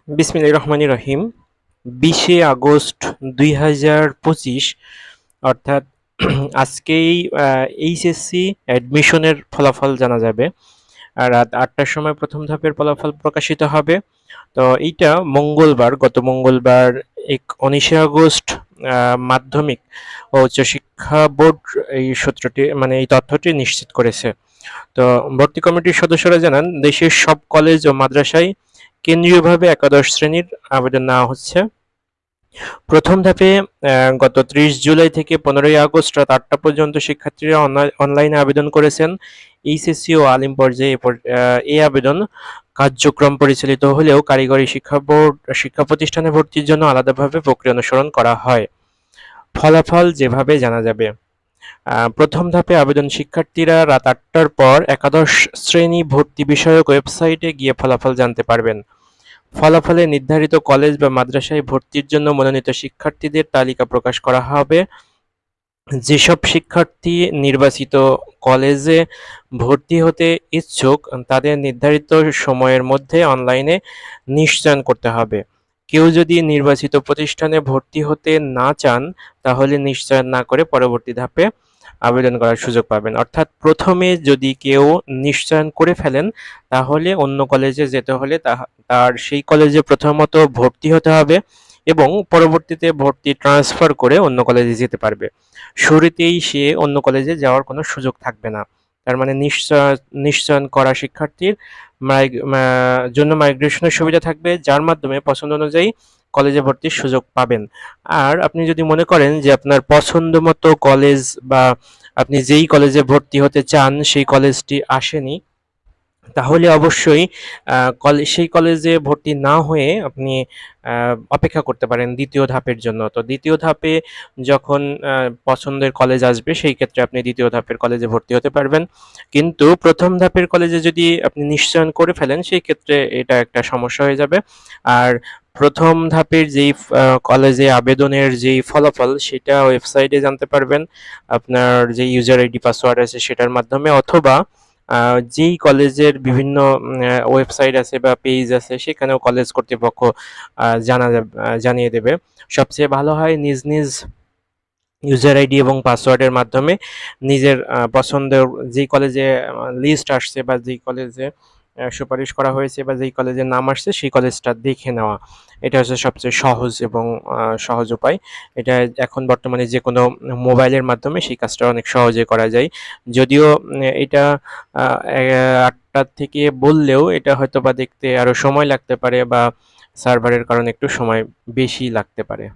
বিসমিল্লাহির রহমানির রহিম। 20শে আগস্ট 2025 অর্থাৎ আজকেই এইচএসসি অ্যাডমিশনের ফলাফল জানা যাবে। আর রাত ৮টার সময় প্রথম ধাপের ফলাফল প্রকাশিত হবে। তো এইটা মঙ্গলবার, গত মঙ্গলবার 19শে আগস্ট মাধ্যমিক ও উচ্চশিক্ষা বোর্ড এই তথ্যটি নিশ্চিত করেছে। তো ভর্তি কমিটির সদস্যরা জানান, দেশের সব কলেজ ও মাদ্রাসায় কেন্দ্রীয়ভাবে একাদশ শ্রেণীর আবেদন নেওয়া হচ্ছে। প্রথম ধাপে গত 30 জুলাই থেকে 15ই আগস্ট রাত 8টা পর্যন্ত শিক্ষার্থীরা অনলাইনে আবেদন করেছেন। এইচএসসি ও আলিম পর্যায়ে এই আবেদন কার্যক্রম পরিচালিত হলেও কারিগরি শিক্ষা প্রতিষ্ঠানে ভর্তির জন্য আলাদাভাবে প্রক্রিয়া অনুসরণ করা হয়। ফলাফল যেভাবে জানা যাবে। প্রথম ধাপে আবেদন শিক্ষার্থীরা রাত 8টার পর একাদশ শ্রেণী ভর্তি বিষয়ক ওয়েবসাইটে গিয়ে ফলাফল জানতে পারবেন। ফলাফলে নির্ধারিত কলেজ বা মাদ্রাসায় ভর্তির জন্য মনোনীত শিক্ষার্থীদের তালিকা প্রকাশ করা হবে। যেসব শিক্ষার্থী নির্বাচিত কলেজে ভর্তি হতে ইচ্ছুক তাদের নির্ধারিত সময়ের মধ্যে অনলাইনে নিশ্চয়ন করতে হবে। কেউ যদি নির্বাচিত প্রতিষ্ঠানে ভর্তি হতে না চান তাহলে নিশ্চয়ন না করে পরবর্তী ধাপে আবেদন করার সুযোগ পাবেন। অর্থাৎ প্রথমে যদি কেউ নিশ্চয়ন করে ফেলেন তাহলে অন্য কলেজে যেতে হলে তার সেই কলেজে প্রথমত ভর্তি হতে হবে এবং পরবর্তীতে ভর্তি ট্রান্সফার করে অন্য কলেজে যেতে পারবে। শুরুতেই সে অন্য কলেজে যাওয়ার কোনো সুযোগ থাকবে না। তার মানে নিশ্চয়ন করা শিক্ষার্থীর জন্য মাইগ্রেশনের সুবিধা থাকবে, যার মাধ্যমে পছন্দ অনুযায়ী কলেজে ভর্তির সুযোগ পাবেন। আর আপনি যদি মনে করেন যে আপনার পছন্দ মতো কলেজ বা আপনি যেই কলেজে ভর্তি হতে চান সেই কলেজটি আসেনি, তাহলে অবশ্যই সেই কলেজে ভর্তি না হয়ে আপনি অপেক্ষা করতে পারেন দ্বিতীয় ধাপের জন্য। তো দ্বিতীয় ধাপে যখন পছন্দের কলেজ আসবে সেই ক্ষেত্রে আপনি দ্বিতীয় ধাপের কলেজে ভর্তি হতে পারবেন। কিন্তু প্রথম ধাপের কলেজে যদি আপনি নিশ্চয়ন করে ফেলেন সেই ক্ষেত্রে এটা একটা সমস্যা হয়ে যাবে। আর প্রথম ধাপের যেই কলেজে আবেদনের যেই ফলাফল সেটা ওয়েবসাইটে জানতে পারবেন আপনার যে ইউজার আইডি পাসওয়ার্ড আছে সেটার মাধ্যমে, অথবা যেই কলেজের বিভিন্ন ওয়েবসাইট আছে বা পেজ আছে সেখানেও কলেজ কর্তৃপক্ষ জানিয়ে দেবে। সবচেয়ে ভালো হয় নিজ নিজ ইউজার আইডি এবং পাসওয়ার্ডের মাধ্যমে নিজের পছন্দের যেই কলেজে লিস্ট আসছে বা যেই কলেজে সুপারিশ করা হয়েছে বা যেই কলেজের নাম আসছে সেই কলেজটা দেখে নেওয়া। এটা হচ্ছে সবচেয়ে সহজ এবং সহজ উপায়। এটা এখন বর্তমানে যে কোনো মোবাইলের মাধ্যমে সেই কাজটা অনেক সহজে করা যায়। যদিও এটা 8টা থেকে বললেও এটা হয়তোবা দেখতে আরও সময় লাগতে পারে বা সার্ভারের কারণে একটু সময় বেশি লাগতে পারে।